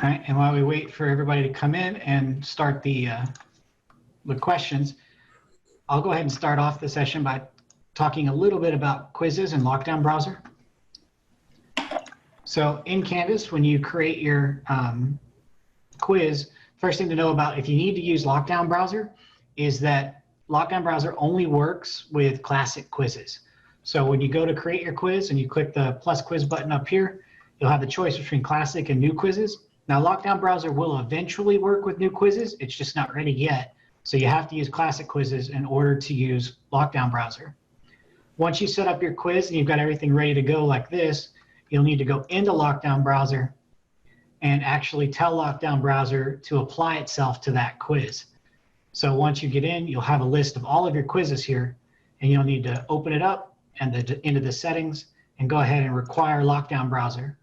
All right, and while we wait for everybody to come in and start the questions, I'll go ahead and start off the session by talking a little bit about quizzes and Lockdown Browser. So in Canvas, when you create your quiz, first thing to know about if you need to use Lockdown Browser is that Lockdown Browser only works with classic quizzes. So when you go to create your quiz and you click the plus quiz button up here, you'll have the choice between classic and new quizzes. Now, Lockdown Browser will eventually work with new quizzes. It's just not ready yet. So you have to use classic quizzes in order to use Lockdown Browser. Once you set up your quiz and you've got everything ready to go like this, you'll need to go into Lockdown Browser and actually tell Lockdown Browser to apply itself to that quiz. So once you get in, you'll have a list of all of your quizzes here, and you'll need to open it up and into the settings and go ahead and require Lockdown Browser.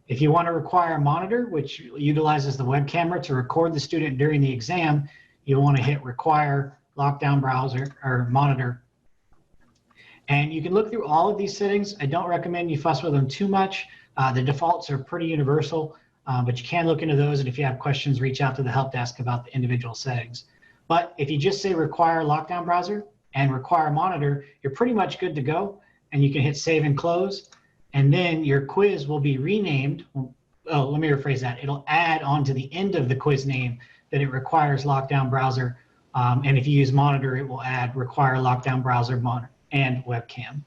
If you want to require monitor, which utilizes the web camera to record the student during the exam, you'll want to hit require Lockdown Browser or monitor. And you can look through all of these settings. I don't recommend you fuss with them too much. The defaults are pretty universal, but you can look into those. And if you have questions, reach out to the help desk about the individual settings. But if you just say require Lockdown Browser and require monitor, you're pretty much good to go. And you can hit save and close. And then your quiz will be renamed. Oh, let me rephrase that. It'll add on to the end of the quiz name that it requires Lockdown Browser. And if you use monitor, it will add require Lockdown Browser monitor and webcam.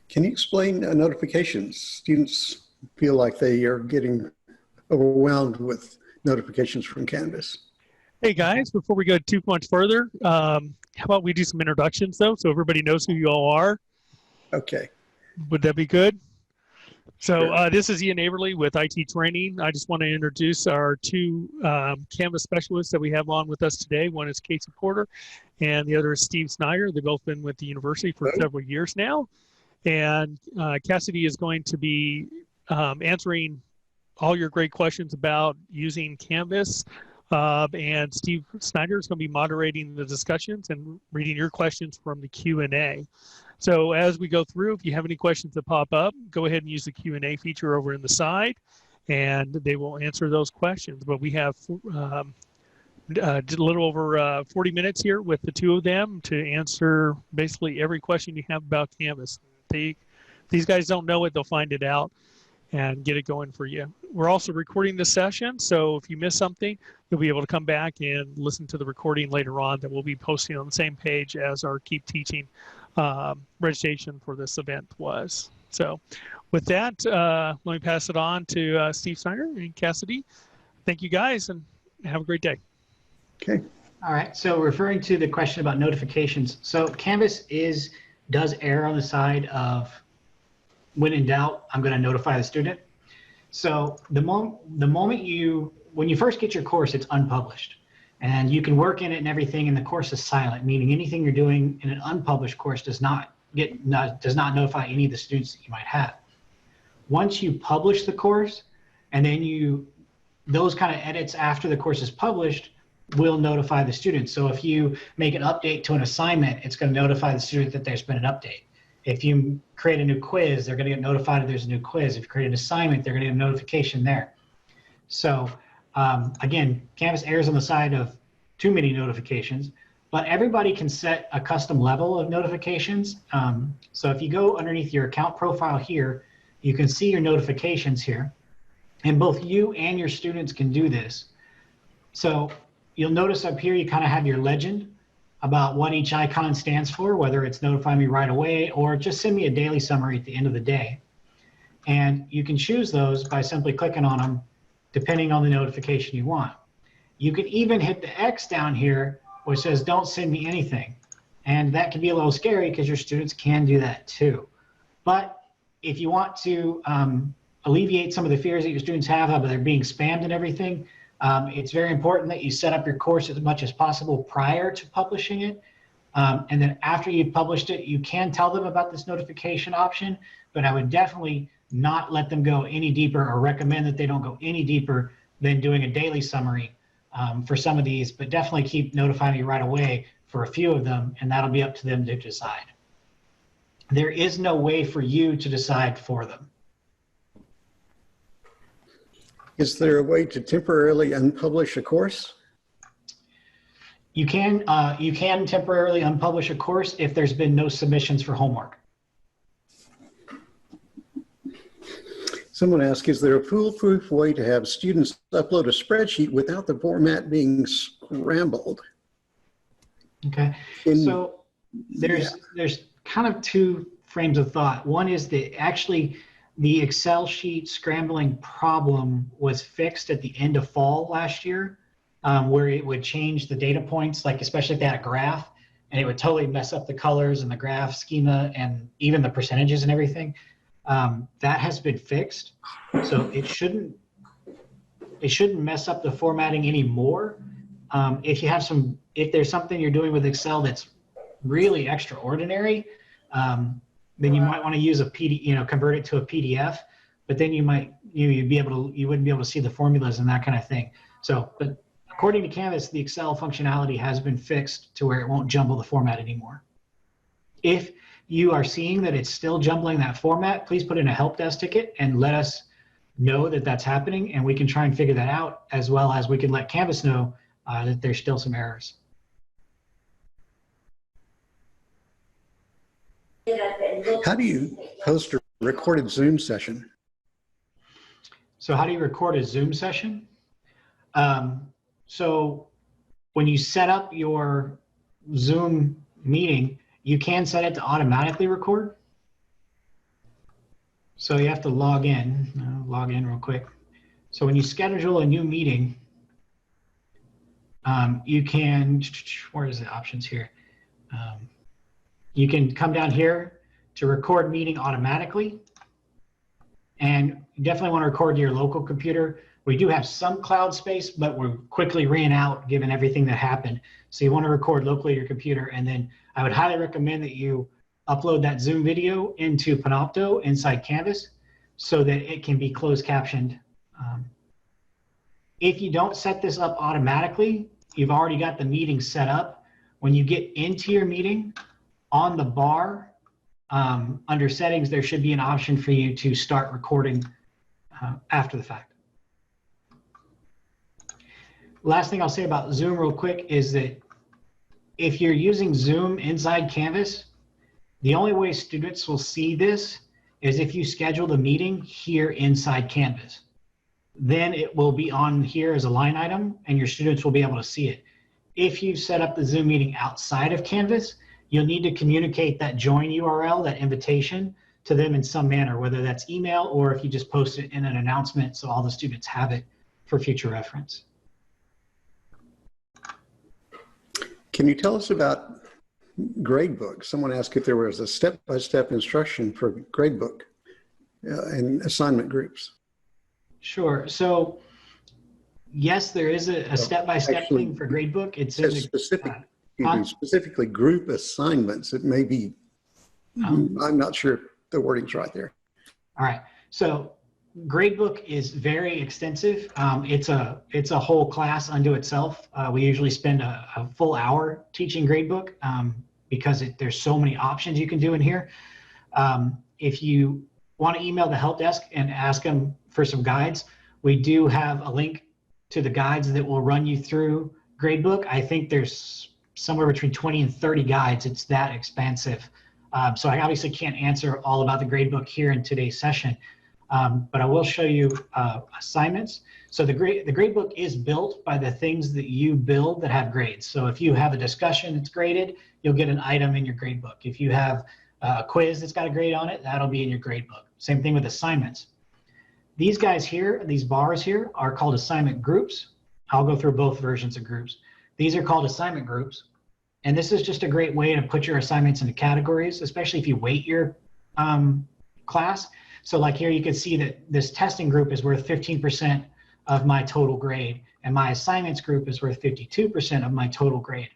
Can you explain notifications? Students feel like they are getting overwhelmed with notifications from Canvas. Hey guys, before we go too much further, how about we do some introductions though, so everybody knows who you all are? Okay. Would that be good? So Sure. this is Ian Averly with IT Training. I just want to introduce our two Canvas specialists that we have on with us today. One is Casey Porter, and the other is Steve Snider. They've both been with the university for several years now. And Cassidy is going to be answering all your great questions about using Canvas. And Steve Snider is going to be moderating the discussions and reading your questions from the Q&A. So as we go through, if you have any questions that pop up, go ahead and use the Q&A feature over in the side, and they will answer those questions. But we have a little over 40 minutes here with the two of them to answer basically every question you have about Canvas. These guys don't know it, they'll find it out and get it going for you. We're also recording this session, so if you miss something, you'll be able to come back and listen to the recording later on that we'll be posting on the same page as our Keep Teaching registration for this event was. So with that, let me pass it on to Steve Snider and Cassidy. Thank you guys and have a great day. Okay. All right, so referring to the question about notifications. So Canvas does err on the side of when in doubt, I'm going to notify the student. So the moment when you first get your course, it's unpublished. And you can work in it and everything, and the course is silent, meaning anything you're doing in an unpublished course does not notify any of the students that you might have. Once you publish the course, and then those kind of edits after the course is published will notify the student. So if you make an update to an assignment, it's going to notify the student that there's been an update. If you create a new quiz, they're going to get notified if there's a new quiz. If you create an assignment, they're going to get a notification there. So again, Canvas errs on the side of too many notifications, but everybody can set a custom level of notifications. So if you go underneath your account profile here, you can see your notifications here, and both you and your students can do this. So you'll notice up here, you kind of have your legend about what each icon stands for, whether it's notify me right away or just send me a daily summary at the end of the day. And you can choose those by simply clicking on them, depending on the notification you want. You can even hit the X down here, which says don't send me anything. And that can be a little scary because your students can do that too. But if you want to alleviate some of the fears that your students have about they're being spammed and everything, it's very important that you set up your course as much as possible prior to publishing it. And then after you've published it, you can tell them about this notification option, but I would definitely not let them go any deeper or recommend that they don't go any deeper than doing a daily summary for some of these, but definitely keep notifying me right away for a few of them, and that'll be up to them to decide. There is no way for you to decide for them. Is there a way to temporarily unpublish a course? You can temporarily unpublish a course if there's been no submissions for homework. Someone asked, is there a foolproof way to have students upload a spreadsheet without the format being scrambled? Okay, so there's kind of two frames of thought. One is that actually the Excel sheet scrambling problem was fixed at the end of fall last year, where it would change the data points, like especially if they had a graph, and it would totally mess up the colors and the graph schema and even the percentages and everything. That has been fixed, so it shouldn't mess up the formatting anymore. If there's something you're doing with Excel that's really extraordinary, then you might want to use a PDF, convert it to a PDF, but then you wouldn't be able to see the formulas and that kind of thing. So, but according to Canvas, the Excel functionality has been fixed to where it won't jumble the format anymore. If you are seeing that it's still jumbling that format, please put in a help desk ticket and let us know that that's happening, and we can try and figure that out, as well as we can let Canvas know that there's still some errors. How do you host a recorded Zoom session? So how do you record a Zoom session? So when you set up your Zoom meeting, you can set it to automatically record. So you have to log in real quick. So when you schedule a new meeting, you can, where is the options here? You can come down here to record meeting automatically. And you definitely want to record to your local computer. We do have some cloud space, but we're quickly ran out given everything that happened. So you want to record locally to your computer. And then I would highly recommend that you upload that Zoom video into Panopto inside Canvas so that it can be closed captioned. If you don't set this up automatically, you've already got the meeting set up. When you get into your meeting, on the bar, under settings, there should be an option for you to start recording after the fact. Last thing I'll say about Zoom real quick is that if you're using Zoom inside Canvas, the only way students will see this is if you schedule the meeting here inside Canvas. Then it will be on here as a line item and your students will be able to see it. If you've set up the Zoom meeting outside of Canvas, you'll need to communicate that join URL, that invitation, to them in some manner, whether that's email or if you just post it in an announcement so all the students have it for future reference. Can you tell us about Gradebook? Someone asked if there was a step-by-step instruction for Gradebook and assignment groups. Sure. So yes, there is a step-by-step thing for Gradebook. It says specifically group assignments. It may be, I'm not sure the wording's right there. All right. So Gradebook is very extensive. It's a whole class unto itself. We usually spend a full hour teaching Gradebook because there's so many options you can do in here. If you want to email the help desk and ask them for some guides, we do have a link to the guides that will run you through Gradebook. I think there's somewhere between 20 and 30 guides. It's that expansive. So I obviously can't answer all about the Gradebook here in today's session. But I will show you assignments. So the Gradebook is built by the things that you build that have grades. So if you have a discussion that's graded, you'll get an item in your Gradebook. If you have a quiz that's got a grade on it, that'll be in your Gradebook. Same thing with assignments. These guys here, these bars here, are called assignment groups. I'll go through both versions of groups. These are called assignment groups. And this is just a great way to put your assignments into categories, especially if you weight your class. So like here, you can see that this testing group is worth 15% of my total grade, and my assignments group is worth 52% of my total grade.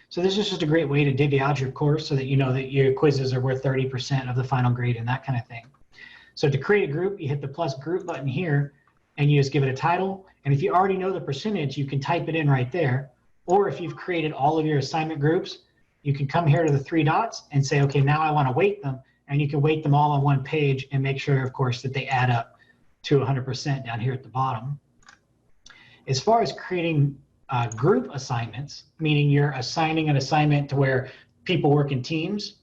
So this is just a great way to divvy out your course so that you know that your quizzes are worth 30% of the final grade and that kind of thing. So to create a group, you hit the plus group button here, and you just give it a title. And if you already know the percentage, you can type it in right there. Or if you've created all of your assignment groups, you can come here to the three dots and say, okay, now I want to weight them. And you can weight them all on one page and make sure, of course, that they add up to 100% down here at the bottom. As far as creating group assignments, meaning you're assigning an assignment to where people work in teams,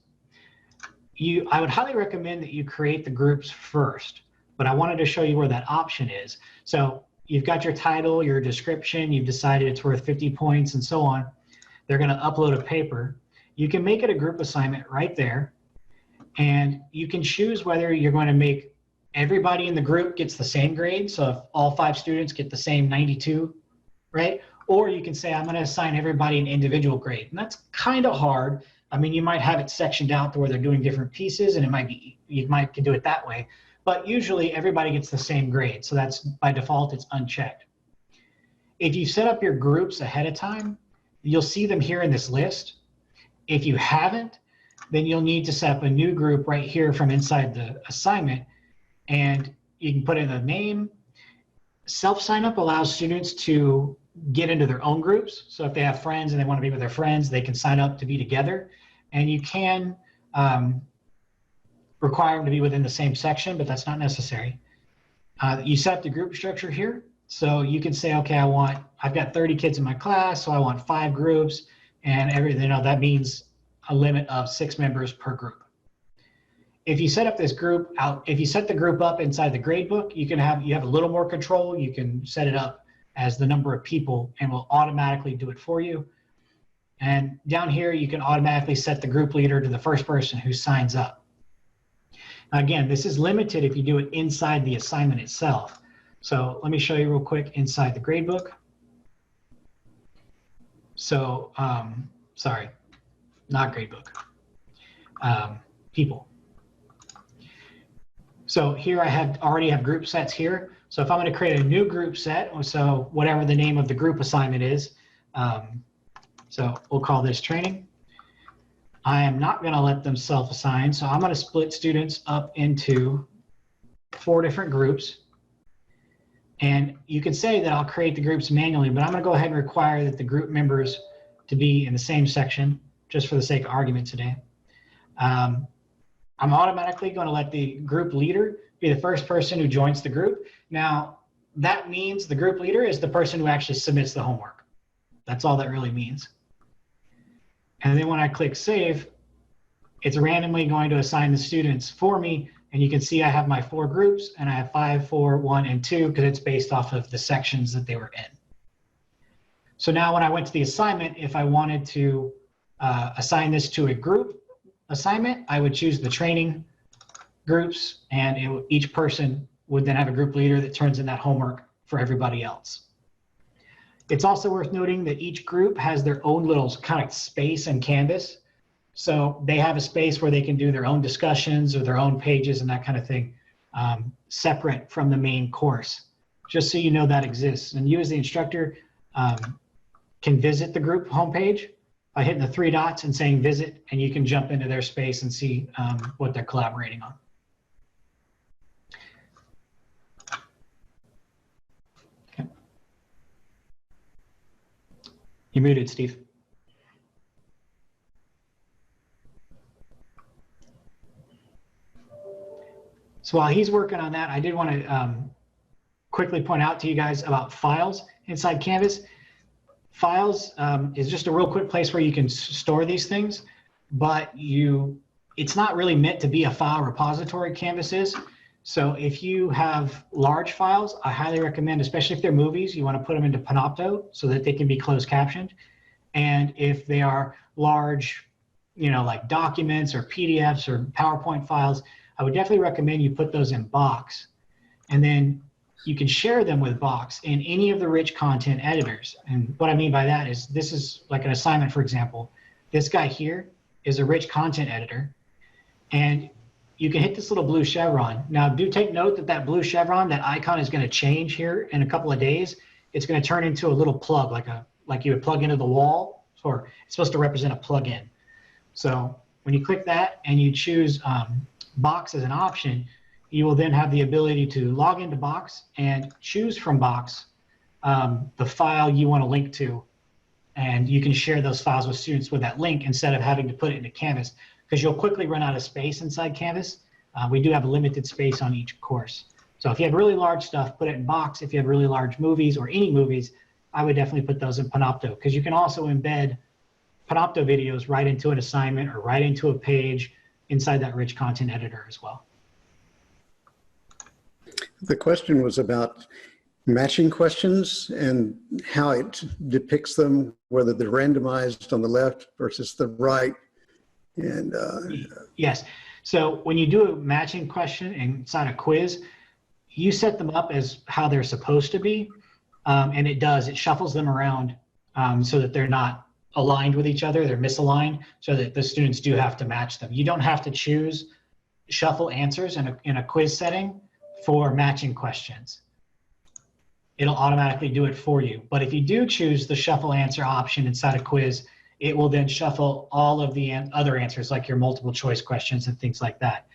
I would highly recommend that you create the groups first, but I wanted to show you where that option is. So you've got your title, your description, you've decided it's worth 50 points and so on. They're going to upload a paper. You can make it a group assignment right there, and you can choose whether you're going to make everybody in the group gets the same grade. So if all 5 students get the same 92, right? Or you can say, I'm going to assign everybody an individual grade. And that's kind of hard. I mean, you might have it sectioned out to where they're doing different pieces, and it might be, you might do it that way. But usually everybody gets the same grade. So that's by default, it's unchecked. If you set up your groups ahead of time, you'll see them here in this list. If you haven't, then you'll need to set up a new group right here from inside the assignment, and you can put in a name. Self-sign-up allows students to get into their own groups. So if they have friends and they want to be with their friends, they can sign up to be together. And you can require them to be within the same section, but that's not necessary. You set up the group structure here. So you can say, okay, I've got 30 kids in my class, so I want 5 groups, and that means a limit of 6 members per group. If you set up this group if you set the group up inside the gradebook, you have a little more control. You can set it up as the number of people, and will automatically do it for you. And down here, you can automatically set the group leader to the first person who signs up. Now, again, this is limited if you do it inside the assignment itself. So let me show you real quick inside the gradebook. So, sorry, not gradebook, people. So here I already have group sets here. So if I'm going to create a new group set, so whatever the name of the group assignment is, so we'll call this training. I am not going to let them self-assign. So I'm going to split students up into 4 different groups. And you can say that I'll create the groups manually, but I'm going to go ahead and require that the group members to be in the same section, just for the sake of argument today. I'm automatically going to let the group leader be the first person who joins the group. Now, that means the group leader is the person who actually submits the homework. That's all that really means. And then when I click save, it's randomly going to assign the students for me. And you can see I have my 4 groups, and I have 5, 4, 1, and 2, because it's based off of the sections that they were in. So now when I went to the assignment, if I wanted to assign this to a group assignment, I would choose the training groups, and each person would then have a group leader that turns in that homework for everybody else. It's also worth noting that each group has their own little kind of space in Canvas. So they have a space where they can do their own discussions or their own pages and that kind of thing, separate from the main course, just so you know that exists. And you as the instructor can visit the group homepage by hitting the 3 dots and saying visit, and you can jump into their space and see what they're collaborating on. Okay. You're muted, Steve. So while he's working on that, I did want to quickly point out to you guys about files inside Canvas. Files is just a real quick place where you can store these things, but it's not really meant to be a file repository. Canvas is. So if you have large files, I highly recommend, especially if they're movies, you want to put them into Panopto so that they can be closed captioned. And if they are large, like documents or PDFs or PowerPoint files, I would definitely recommend you put those in Box. And then you can share them with Box in any of the rich content editors. And what I mean by that is, this is like an assignment, for example. This guy here is a rich content editor. And you can hit this little blue chevron. Now, do take note that that blue chevron, that icon is going to change here in a couple of days. It's going to turn into a little plug, like you would plug into the wall, or it's supposed to represent a plug-in. So when you click that and you choose Box as an option, you will then have the ability to log into Box and choose from Box the file you want to link to. And you can share those files with students with that link instead of having to put it into Canvas, because you'll quickly run out of space inside Canvas. We do have a limited space on each course. So if you have really large stuff, put it in Box. If you have really large movies or any movies, I would definitely put those in Panopto, because you can also embed Panopto videos right into an assignment or right into a page inside that rich content editor as well. The question was about matching questions and how it depicts them, whether they're randomized on the left versus the right. And yes. So when you do a matching question inside a quiz, you set them up as how they're supposed to be. And it shuffles them around so that they're not aligned with each other, they're misaligned, so that the students do have to match them. You don't have to choose shuffle answers in a quiz setting for matching questions. It'll automatically do it for you. But if you do choose the shuffle answer option inside a quiz, it will then shuffle all of the other answers, like your multiple choice questions and things like that.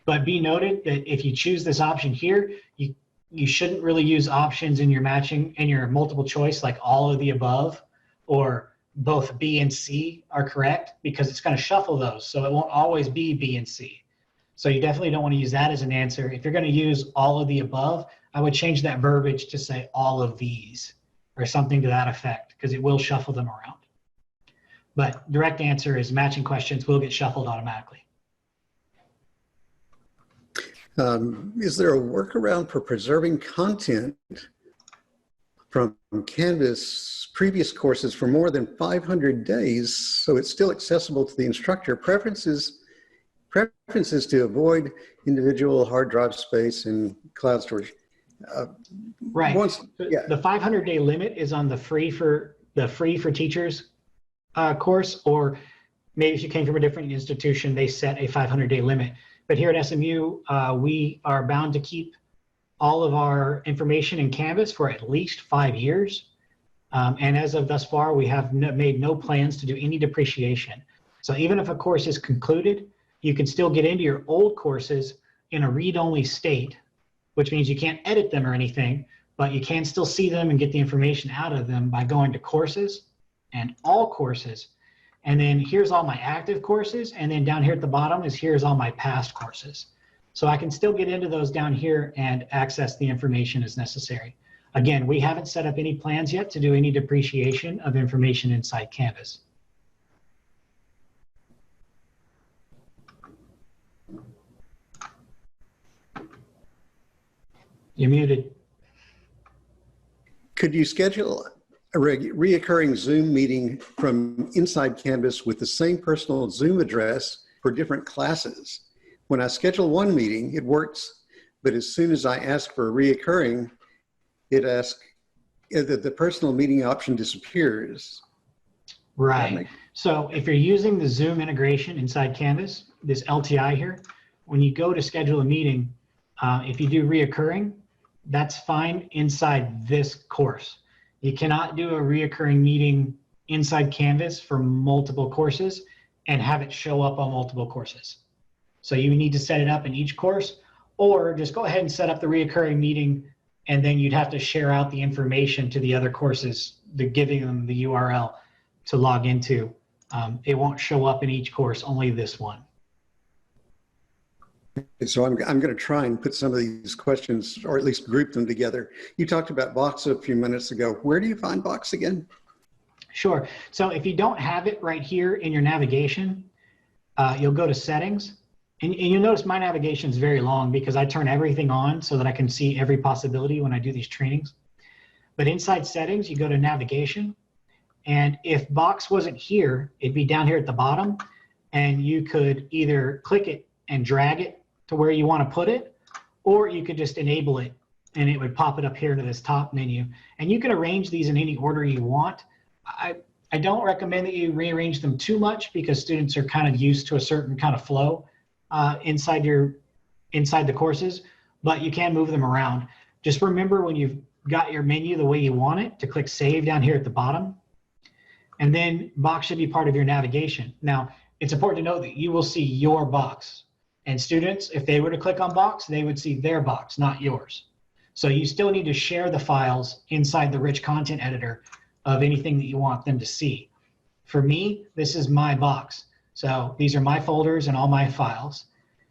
But be noted that if you choose this option here, you shouldn't really use options in your matching and your multiple choice, like all of the above or both B and C are correct, because it's going to shuffle those. So it won't always be B and C. So you definitely don't want to use that as an answer. If you're going to use all of the above, I would change that verbiage to say all of these or something to that effect, because it will shuffle them around. But direct answer is matching questions will get shuffled automatically. Is there a workaround for preserving content from Canvas previous courses for more than 500 days so it's still accessible to the instructor? Preferences to avoid individual hard drive space and cloud storage. Right. The 500-day limit is on the free for teachers course, or maybe if you came from a different institution, they set a 500-day limit. But here at SMU, we are bound to keep all of our information in Canvas for at least 5 years. And as of thus far, we have made no plans to do any depreciation. So even if a course is concluded, you can still get into your old courses in a read-only state, which means you can't edit them or anything, but you can still see them and get the information out of them by going to courses and all courses. And then here's all my active courses. And then down here at the bottom is here's all my past courses. So I can still get into those down here and access the information as necessary. Again, we haven't set up any plans yet to do any depreciation of information inside Canvas. You're muted. Could you schedule a reoccurring Zoom meeting from inside Canvas with the same personal Zoom address for different classes? When I schedule one meeting, it works, but as soon as I ask for a reoccurring, it asks that the personal meeting option disappears. Right. So if you're using the Zoom integration inside Canvas, this LTI here, when you go to schedule a meeting, if you do reoccurring, that's fine inside this course. You cannot do a reoccurring meeting inside Canvas for multiple courses and have it show up on multiple courses. So you need to set it up in each course, or just go ahead and set up the reoccurring meeting, and then you'd have to share out the information to the other courses, giving them the URL to log into. It won't show up in each course, only this one. So I'm going to try and put some of these questions, or at least group them together. You talked about Box a few minutes ago. Where do you find Box again? Sure. So if you don't have it right here in your navigation, you'll go to settings, and you'll notice my navigation is very long because I turn everything on so that I can see every possibility when I do these trainings. But inside settings, you go to navigation, and if Box wasn't here, it'd be down here at the bottom, and you could either click it and drag it to where you want to put it, or you could just enable it and it would pop it up here to this top menu. And you can arrange these in any order you want. I don't recommend that you rearrange them too much because students are kind of used to a certain kind of flow inside the courses, but you can move them around. Just remember when you've got your menu the way you want it to click save down here at the bottom, and then Box should be part of your navigation. Now, it's important to know that you will see your box. And students, if they were to click on Box, they would see their box, not yours. So you still need to share the files inside the rich content editor of anything that you want them to see. For me, this is my box. So these are my folders and all my files.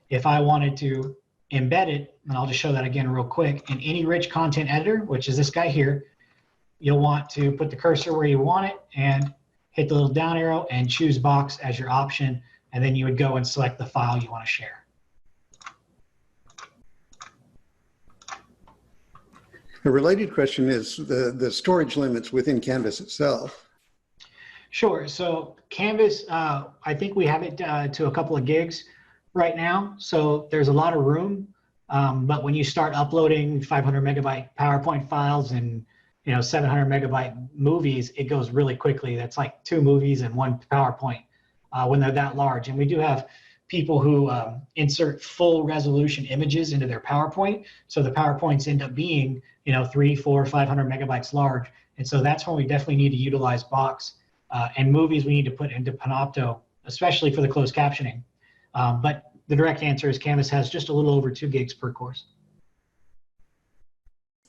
If I wanted to embed it, and I'll just show that again real quick, in any rich content editor, which is this guy here, you'll want to put the cursor where you want it and hit the little down arrow and choose box as your option, and then you would go and select the file you want to share. A related question is the storage limits within Canvas itself. Sure. So Canvas, I think we have it to a couple of gigs right now. So there's a lot of room. But when you start uploading 500 megabyte PowerPoint files and 700 megabyte movies, it goes really quickly. That's like 2 movies and 1 PowerPoint when they're that large. And we do have people who insert full resolution images into their PowerPoint. So the PowerPoints end up being 300, 400, 500 megabytes large. And so that's when we definitely need to utilize Box. And movies we need to put into Panopto, especially for the closed captioning. But the direct answer is Canvas has just a little over 2 gigs per course.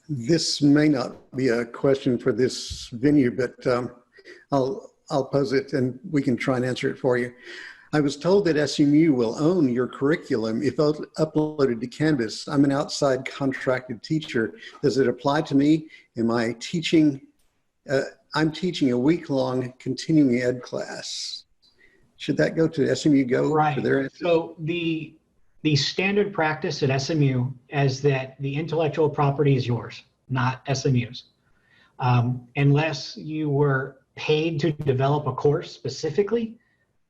This may not be a question for this venue, but I'll pose it and we can try and answer it for you. I was told that SMU will own your curriculum if uploaded to Canvas. I'm an outside contracted teacher. Does it apply to me? Am I teaching? I'm teaching a week-long continuing ed class. Should that go to SMU Go? Right. For their So the standard practice at SMU is that the intellectual property is yours, not SMU's. Unless you were paid to develop a course specifically,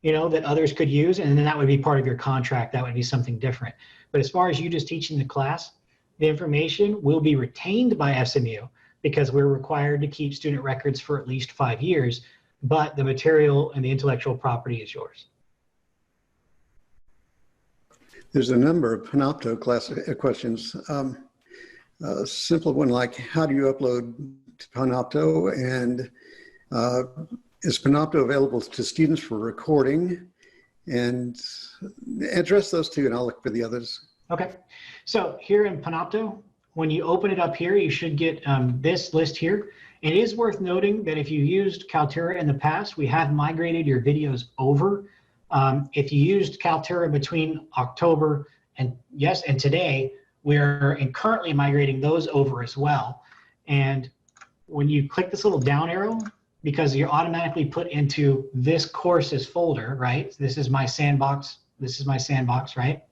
that others could use, and then that would be part of your contract. That would be something different. But as far as you just teaching the class, the information will be retained by SMU because we're required to keep student records for at least 5 years, but the material and the intellectual property is yours. There's a number of Panopto questions. A simple one like, how do you upload to Panopto? And is Panopto available to students for recording? And address those two and I'll look for the others. Okay, so here in Panopto, when you open it up here, you should get this list here. It is worth noting that if you used Kaltura in the past, we have migrated your videos over. If you used Kaltura between October and today, we're currently migrating those over as well. And when you click this little down arrow, because you're automatically put into this courses folder, right? This is my sandbox. This is my sandbox, right?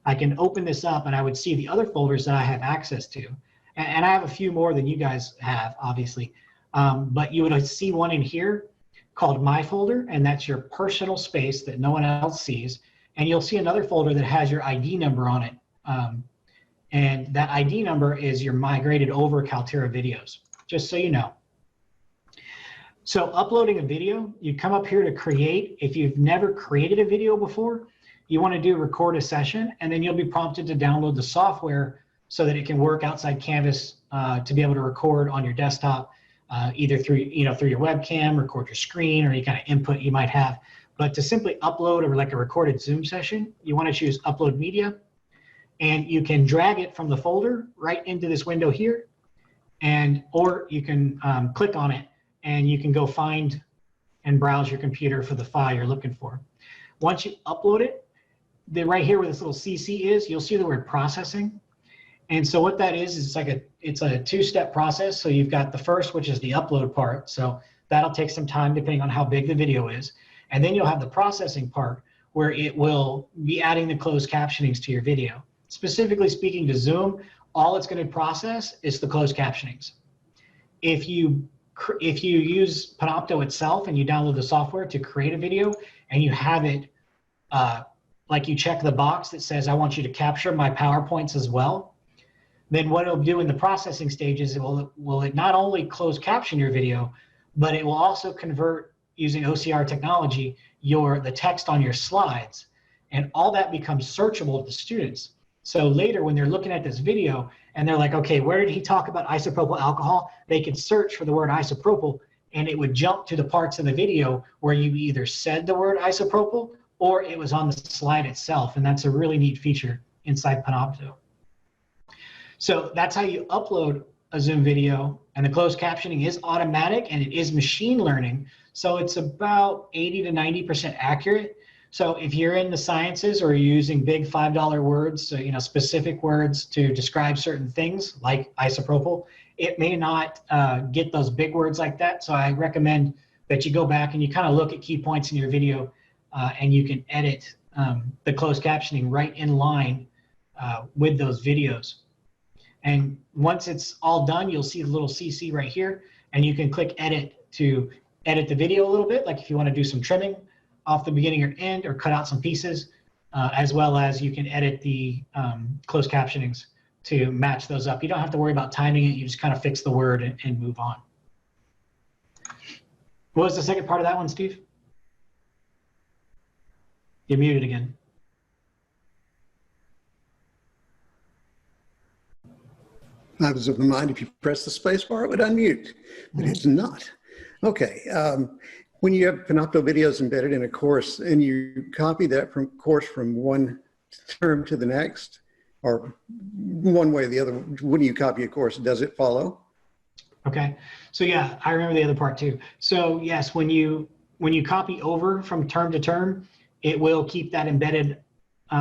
I can open this up and I would see the other folders that I have access to. And I have a few more than you guys have, obviously. But you would see one in here called My Folder, and that's your personal space that no one else sees. And you'll see another folder that has your ID number on it. And that ID number is your migrated over Kaltura videos, just so you know. So uploading a video, you come up here to create. If you've never created a video before, you want to do record a session, and then you'll be prompted to download the software so that it can work outside Canvas to be able to record on your desktop, either through your webcam, record your screen, or any kind of input you might have. But to simply upload or like a recorded Zoom session, you want to choose Upload Media, and you can drag it from the folder right into this window here, or you can click on it and you can go find and browse your computer for the file you're looking for. Once you upload it, then right here where this little CC is, you'll see the word processing. And so what that is it's a 2-step process. So you've got the first, which is the upload part. So that'll take some time depending on how big the video is. And then you'll have the processing part where it will be adding the closed captionings to your video. Specifically speaking to Zoom, all it's going to process is the closed captionings. If you use Panopto itself and you download the software to create a video and you have it, like you check the box that says, I want you to capture my PowerPoints as well, then what it'll do in the processing stages, it will not only close caption your video, but it will also convert using OCR technology, the text on your slides, and all that becomes searchable to the students. So later when they're looking at this video and they're like, okay, where did he talk about isopropyl alcohol? They could search for the word isopropyl and it would jump to the parts of the video where you either said the word isopropyl or it was on the slide itself. And that's a really neat feature inside Panopto. So that's how you upload a Zoom video, and the closed captioning is automatic and it is machine learning. So it's about 80 to 90% accurate. So if you're in the sciences or you're using big $5 words, so, specific words to describe certain things like isopropyl, it may not get those big words like that. So I recommend that you go back and you kind of look at key points in your video and you can edit the closed captioning right in line with those videos. And once it's all done, you'll see the little CC right here, and you can click edit to edit the video a little bit, like if you want to do some trimming off the beginning or end or cut out some pieces, as well as you can edit the closed captionings to match those up. You don't have to worry about timing it. You just kind of fix the word and move on. What was the second part of that one, Steve? You're muted again. I was of the mind if you press the space bar, it would unmute, but it's not. Okay. When you have Panopto videos embedded in a course and you copy that course from one term to the next, or one way or the other, when you copy a course, does it follow? Okay. So yeah, I remember the other part too. So yes, when you copy over from term to term, it will keep that embedded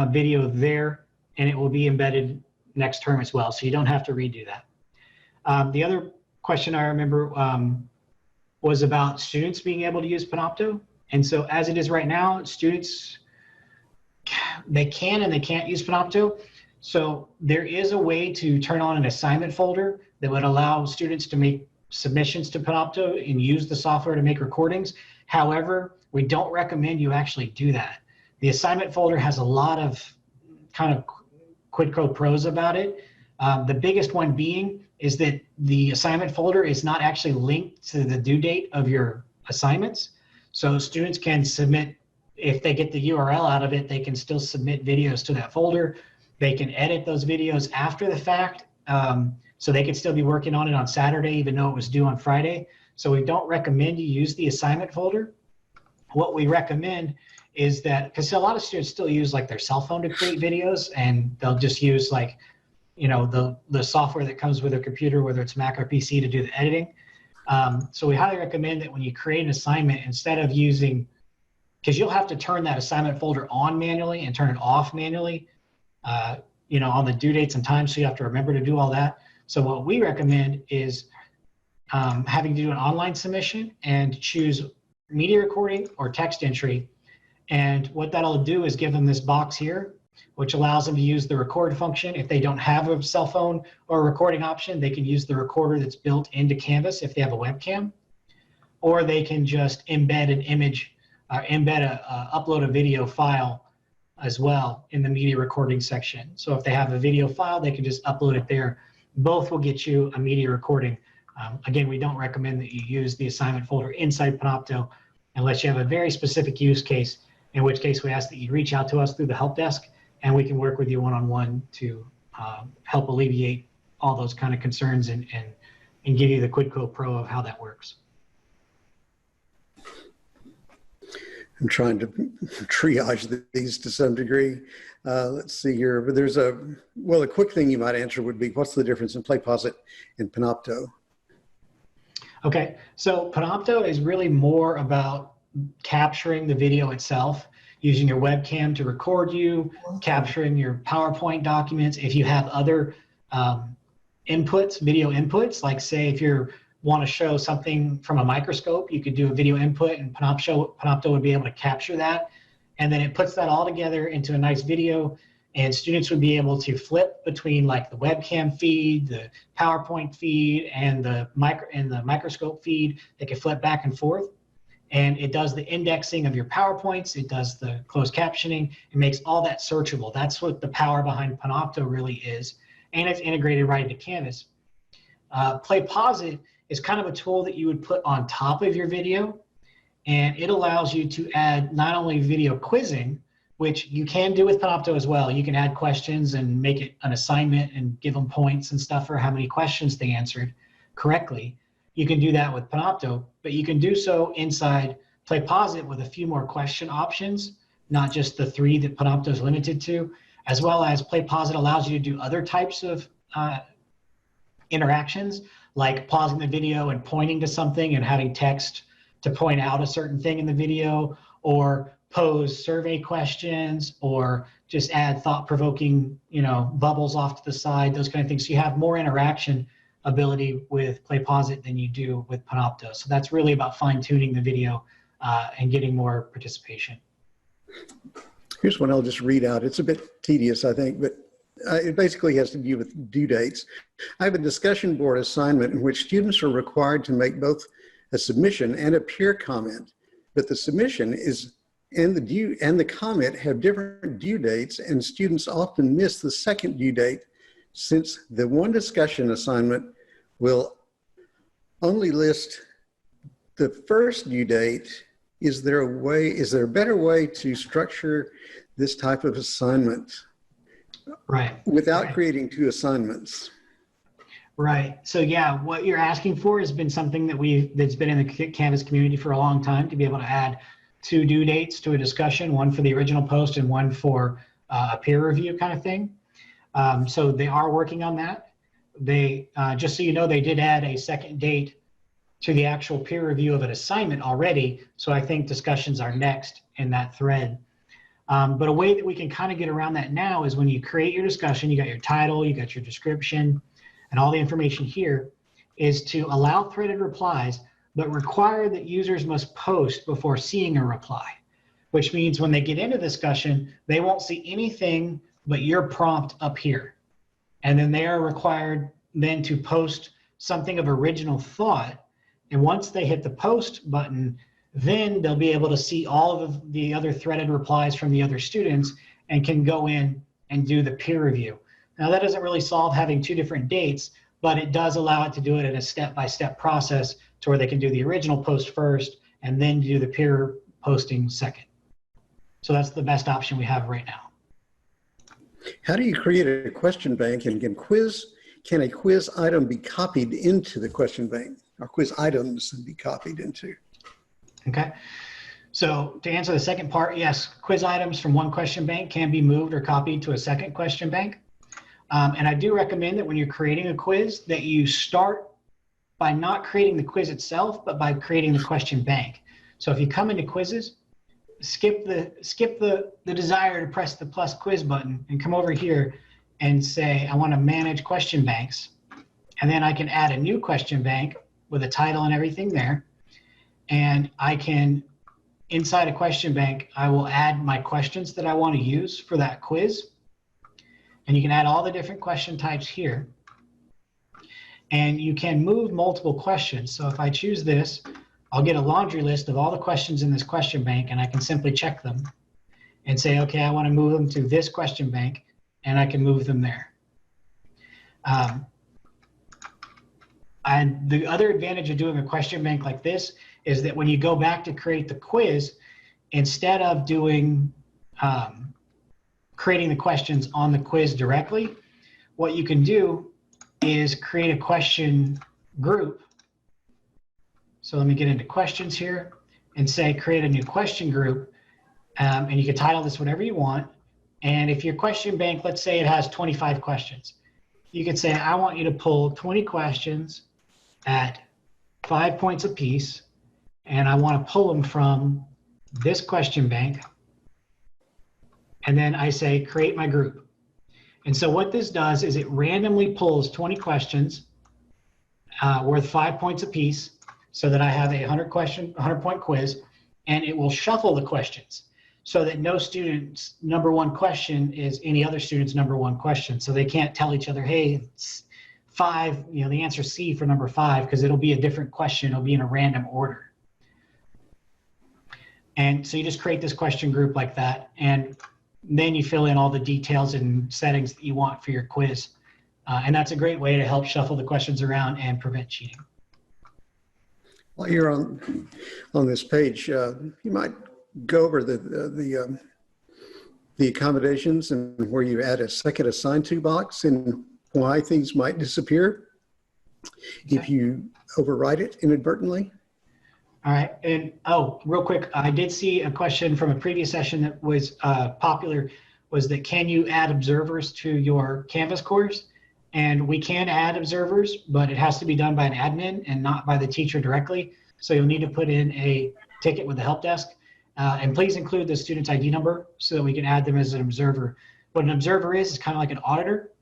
video there, and it will be embedded next term as well. So you don't have to redo that. The other question I remember was about students being able to use Panopto. And so as it is right now, students, they can and they can't use Panopto. So there is a way to turn on an assignment folder that would allow students to make submissions to Panopto and use the software to make recordings. However, we don't recommend you actually do that. The assignment folder has a lot of kind of quid pro pros about it. The biggest one being is that the assignment folder is not actually linked to the due date of your assignments. So students can submit, if they get the URL out of it, they can still submit videos to that folder. They can edit those videos after the fact. So they can still be working on it on Saturday, even though it was due on Friday. So we don't recommend you use the assignment folder. What we recommend is that, because a lot of students still use like their cell phone to create videos, and they'll just use like, the software that comes with a computer, whether it's Mac or PC, to do the editing. So we highly recommend that when you create an assignment, instead of using, because you'll have to turn that assignment folder on manually and turn it off manually, on the due dates and times, so you have to remember to do all that. So what we recommend is having to do an online submission and choose media recording or text entry. And what that'll do is give them this box here, which allows them to use the record function. If they don't have a cell phone or a recording option, they can use the recorder that's built into Canvas if they have a webcam, or they can just embed an image, upload a video file as well in the media recording section. So if they have a video file, they can just upload it there. Both will get you a media recording. Again, we don't recommend that you use the assignment folder inside Panopto unless you have a very specific use case, in which case we ask that you reach out to us through the help desk, and we can work with you one-on-one to help alleviate all those kind of concerns and give you the quid pro of how that works. I'm trying to triage these to some degree. Let's see here, but there's a quick thing you might answer would be, what's the difference in PlayPosit and Panopto? Okay, so Panopto is really more about capturing the video itself, using your webcam to record you, capturing your PowerPoint documents. If you have other inputs, video inputs, like say if you want to show something from a microscope, you could do a video input, and Panopto would be able to capture that. And then it puts that all together into a nice video, and students would be able to flip between like the webcam feed, the PowerPoint feed, and the microscope feed. They can flip back and forth. And it does the indexing of your PowerPoints. It does the closed captioning. It makes all that searchable. That's what the power behind Panopto really is. And it's integrated right into Canvas. PlayPosit is kind of a tool that you would put on top of your video. And it allows you to add not only video quizzing, which you can do with Panopto as well. You can add questions and make it an assignment and give them points and stuff for how many questions they answered correctly. You can do that with Panopto, but you can do so inside PlayPosit with a few more question options, not just the 3 that Panopto is limited to, as well as PlayPosit allows you to do other types of interactions, like pausing the video and pointing to something and having text to point out a certain thing in the video, or pose survey questions or just add thought-provoking, bubbles off to the side, those kind of things. So you have more interaction ability with PlayPosit than you do with Panopto. So that's really about fine-tuning the video and getting more participation. Here's one I'll just read out. It's a bit tedious, I think, but it basically has to do with due dates. I have a discussion board assignment in which students are required to make both a submission and a peer comment, but the submission and the comment have different due dates, and students often miss the second due date since the one discussion assignment will only list the first due date. Is there a better way to structure this type of assignment? Right. Without creating two assignments? Right. So yeah, what you're asking for has been something that's been in the Canvas community for a long time, to be able to add two due dates to a discussion, one for the original post and one for a peer review kind of thing. So they are working on that. They, just so you know, they did add a second date to the actual peer review of an assignment already. So I think discussions are next in that thread. But a way that we can kind of get around that now is when you create your discussion, you got your title, you got your description, and all the information here, is to allow threaded replies, but require that users must post before seeing a reply, which means when they get into discussion, they won't see anything but your prompt up here. And then they are required then to post something of original thought. And once they hit the post button, then they'll be able to see all of the other threaded replies from the other students and can go in and do the peer review. Now that doesn't really solve having two different dates, but it does allow it to do it in a step-by-step process to where they can do the original post first and then do the peer posting second. So that's the best option we have right now. How do you create a question bank, and can a quiz item be copied into the question bank, or quiz items be copied into? Okay, so to answer the second part, yes, quiz items from one question bank can be moved or copied to a second question bank. And I do recommend that when you're creating a quiz that you start by not creating the quiz itself, but by creating the question bank. So if you come into quizzes, skip the desire to press the plus quiz button and come over here and say, I want to manage question banks. And then I can add a new question bank with a title and everything there. And I can, inside a question bank, I will add my questions that I want to use for that quiz. And you can add all the different question types here. And you can move multiple questions. So if I choose this, I'll get a laundry list of all the questions in this question bank, and I can simply check them and say, okay, I want to move them to this question bank, and I can move them there. And the other advantage of doing a question bank like this is that when you go back to create the quiz, instead of doing creating the questions on the quiz directly, what you can do is create a question group. So let me get into questions here and say create a new question group, and you can title this whatever you want. And if your question bank, let's say it has 25 questions, you could say I want you to pull 20 questions at 5 points apiece, and I want to pull them from this question bank. And then I say create my group. And so what this does is it randomly pulls 20 questions worth 5 points apiece, so that I have a 100-point quiz, and it will shuffle the questions so that no student's number one question is any other student's number one question. So they can't tell each other, hey, it's 5, the answer C for number 5, because it'll be a different question. It'll be in a random order. And so you just create this question group like that, and then you fill in all the details and settings that you want for your quiz. And that's a great way to help shuffle the questions around and prevent cheating. While you're on this page, you might go over the accommodations and where you add a second assign to box and why things might disappear if you overwrite it inadvertently. All right, and real quick, I did see a question from a previous session that was popular, was that can you add observers to your Canvas course? And we can add observers, but it has to be done by an admin and not by the teacher directly. So you'll need to put in a ticket with the help desk. And please include the student's ID number so that we can add them as an observer. What an observer is kind of like an auditor.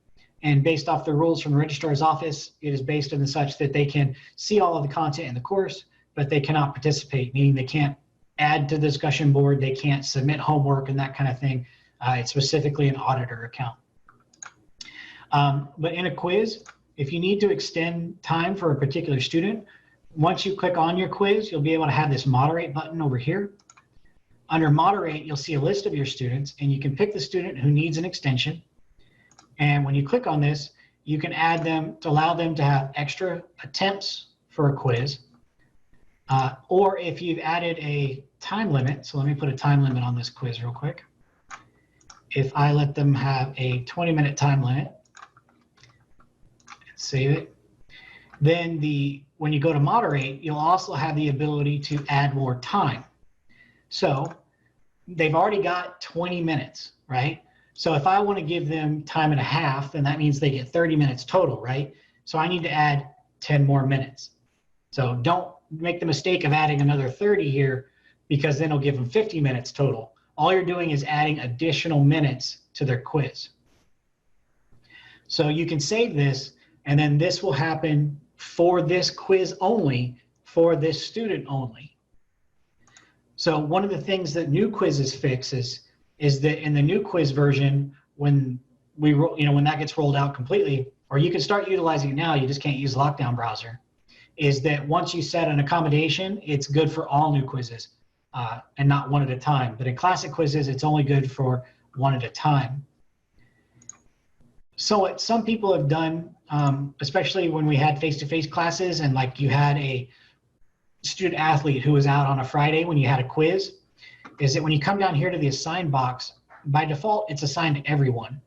And based off the rules from the registrar's office, it is based on such that they can see all of the content in the course, but they cannot participate, meaning they can't add to the discussion board, they can't submit homework and that kind of thing. It's specifically an auditor account. But in a quiz, if you need to extend time for a particular student, once you click on your quiz, you'll be able to have this moderate button over here. Under moderate, you'll see a list of your students, and you can pick the student who needs an extension. And when you click on this, you can add them to allow them to have extra attempts for a quiz. Or if you've added a time limit, so let me put a time limit on this quiz real quick. If I let them have a 20-minute time limit, save it, then when you go to moderate, you'll also have the ability to add more time. So they've already got 20 minutes, right? So if I want to give them time and a half, then that means they get 30 minutes total, right? So I need to add 10 more minutes. So don't make the mistake of adding another 30 here, because then it'll give them 50 minutes total. All you're doing is adding additional minutes to their quiz. So you can save this, and then this will happen for this quiz only, for this student only. So one of the things that new quizzes fixes is that in the new quiz version, when when that gets rolled out completely, or you can start utilizing it now, you just can't use Lockdown Browser, is that once you set an accommodation, it's good for all new quizzes and not one at a time. But in classic quizzes, it's only good for one at a time. So what some people have done, especially when we had face-to-face classes and like you had a student athlete who was out on a Friday when you had a quiz, is that when you come down here to the assign box, by default, it's assigned to everyone.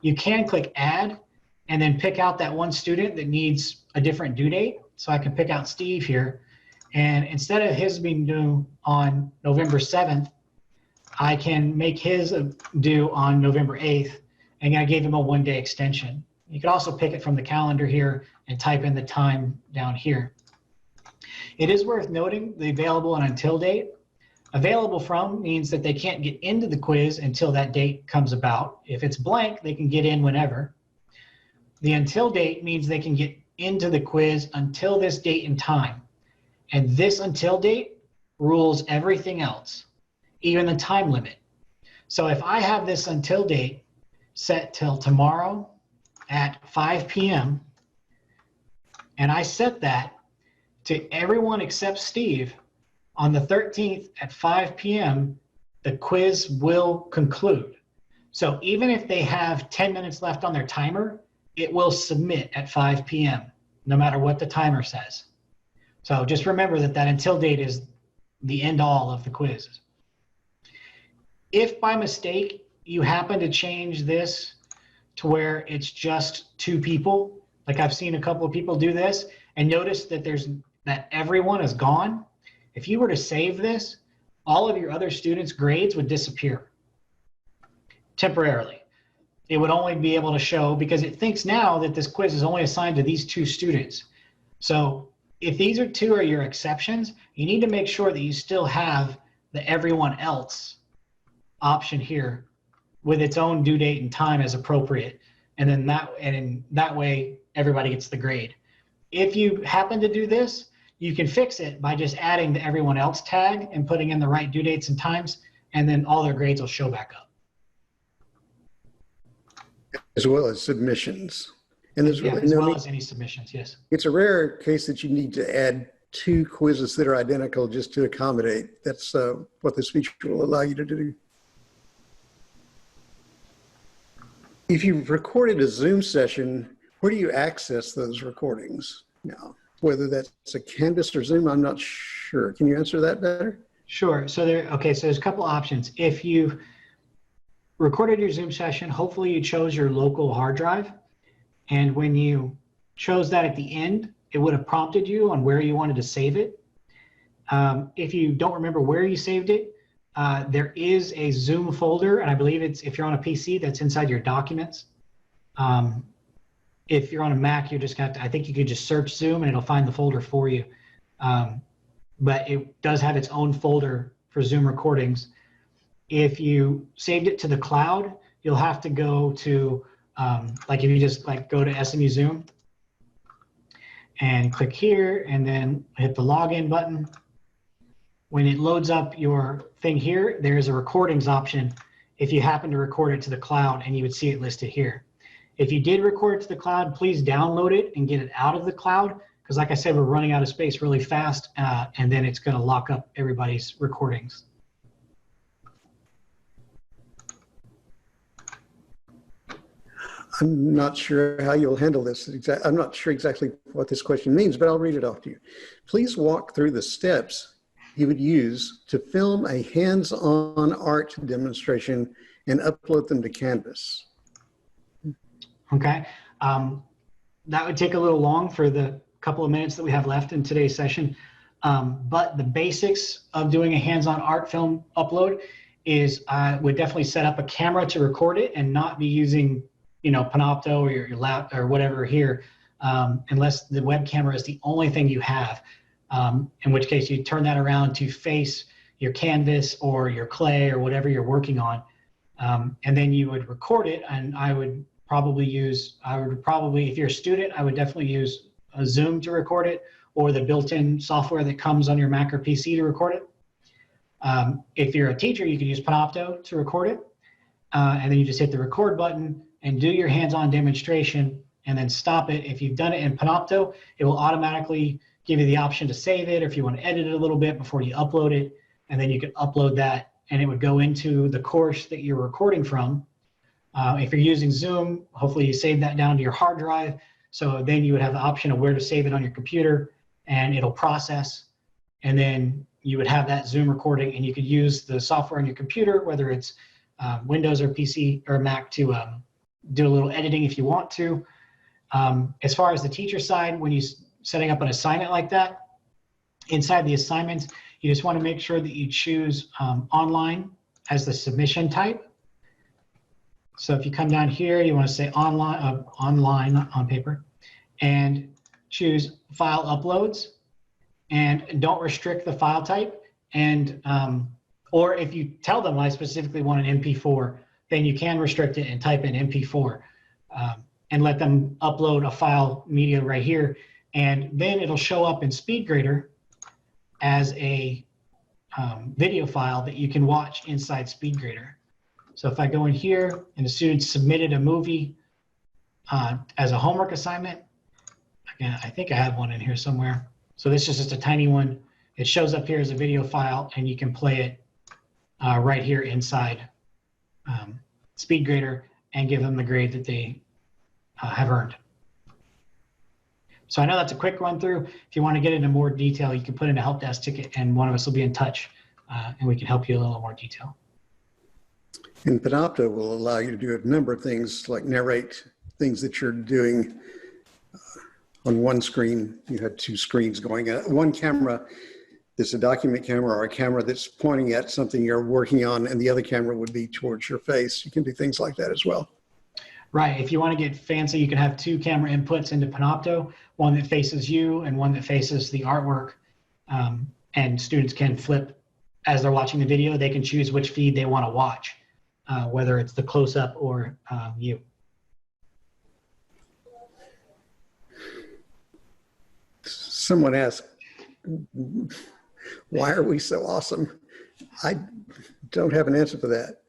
You can click add and then pick out that one student that needs a different due date. So I can pick out Steve here, and instead of his being due on November 7th, I can make his due on November 8th, and I gave him a one-day extension. You can also pick it from the calendar here and type in the time down here. It is worth noting the available and until date. Available from means that they can't get into the quiz until that date comes about. If it's blank, they can get in whenever. The until date means they can get into the quiz until this date and time. And this until date rules everything else, even the time limit. So if I have this until date set till tomorrow at 5 p.m., and I set that to everyone except Steve, on the 13th at 5 p.m., the quiz will conclude. So even if they have 10 minutes left on their timer, it will submit at 5 p.m., no matter what the timer says. So just remember that that until date is the end all of the quizzes. If by mistake you happen to change this to where it's just 2 people, like I've seen a couple of people do this, and notice that everyone is gone, if you were to save this, all of your other students' grades would disappear temporarily. It would only be able to show, because it thinks now that this quiz is only assigned to these 2 students. So if these 2 are your exceptions, you need to make sure that you still have the everyone else option here with its own due date and time as appropriate. And then in that way, everybody gets the grade. If you happen to do this, you can fix it by just adding the everyone else tag and putting in the right due dates and times, and then all their grades will show back up. As well as submissions. And there's really as well as any submissions, yes. It's a rare case that you need to add 2 quizzes that are identical just to accommodate. That's what this feature will allow you to do. If you've recorded a Zoom session, where do you access those recordings now? Whether that's a Canvas or Zoom, I'm not sure. Can you answer that better? Sure. So there's a couple options. If you've recorded your Zoom session, hopefully you chose your local hard drive. And when you chose that at the end, it would have prompted you on where you wanted to save it. If you don't remember where you saved it, there is a Zoom folder, and I believe it's, if you're on a PC, that's inside your documents. If you're on a Mac, you just got to, I think you could just search Zoom and it'll find the folder for you. But it does have its own folder for Zoom recordings. If you saved it to the cloud, you'll have to go to, like if you just like go to SMU Zoom and click here and then hit the login button. When it loads up your thing here, there's a recordings option if you happen to record it to the cloud, and you would see it listed here. If you did record it to the cloud, please download it and get it out of the cloud, because like I said, we're running out of space really fast, and then it's going to lock up everybody's recordings. I'm not sure how you'll handle this. I'm not sure exactly what this question means, but I'll read it off to you. Please walk through the steps you would use to film a hands-on art demonstration and upload them to Canvas. Okay, that would take a little long for the couple of minutes that we have left in today's session. But the basics of doing a hands-on art film upload is I would definitely set up a camera to record it and not be using, you know, Panopto or your lap or whatever here, unless the web camera is the only thing you have. In which case you turn that around to face your canvas or your clay or whatever you're working on. And then you would record it, and I would probably, if you're a student, I would definitely use a Zoom to record it, or the built-in software that comes on your Mac or PC to record it. If you're a teacher, you could use Panopto to record it. And then you just hit the record button and do your hands-on demonstration and then stop it. If you've done it in Panopto, it will automatically give you the option to save it, or if you want to edit it a little bit before you upload it, and then you can upload that and it would go into the course that you're recording from. If you're using Zoom, hopefully you save that down to your hard drive. So then you would have the option of where to save it on your computer, and it'll process. And then you would have that Zoom recording, and you could use the software on your computer, whether it's Windows or PC or Mac, to do a little editing if you want to. As far as the teacher side, when you're setting up an assignment like that, inside the assignments, you just want to make sure that you choose online as the submission type. So if you come down here, you want to say online, online on paper, and choose file uploads, and don't restrict the file type. And or if you tell them I specifically want an MP4, then you can restrict it and type in MP4 and let them upload a file media right here. And then it'll show up in SpeedGrader as a video file that you can watch inside SpeedGrader. So if I go in here and the student submitted a movie as a homework assignment, again, I think I have one in here somewhere. So this is just a tiny one. It shows up here as a video file, and you can play it right here inside SpeedGrader and give them the grade that they have earned. So I know that's a quick run through. If you want to get into more detail, you can put in a help desk ticket, and one of us will be in touch, and we can help you a little more detail. And Panopto will allow you to do a number of things, like narrate things that you're doing on one screen. You had two screens going at one camera. There's a document camera or a camera that's pointing at something you're working on, and the other camera would be towards your face. You can do things like that as well. Right. If you want to get fancy, you can have two camera inputs into Panopto, one that faces you and one that faces the artwork. And students can flip as they're watching the video. They can choose which feed they want to watch, whether it's the close-up or you. Someone asked, why are we so awesome? I don't have an answer for that.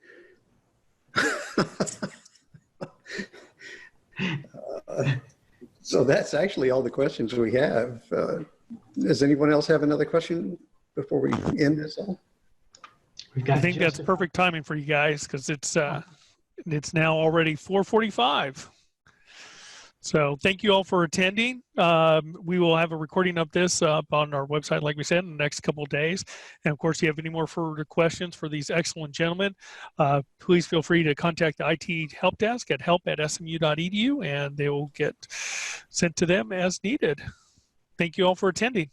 So that's actually all the questions we have. Does anyone else have another question before we end this all? I think that's perfect timing for you guys, because it's now already 4:45. So thank you all for attending. We will have a recording of this up on our website, like we said, in the next couple of days. And of course, if you have any more further questions for these excellent gentlemen, please feel free to contact the IT help desk at help@smu.edu, and they will get sent to them as needed. Thank you all for attending.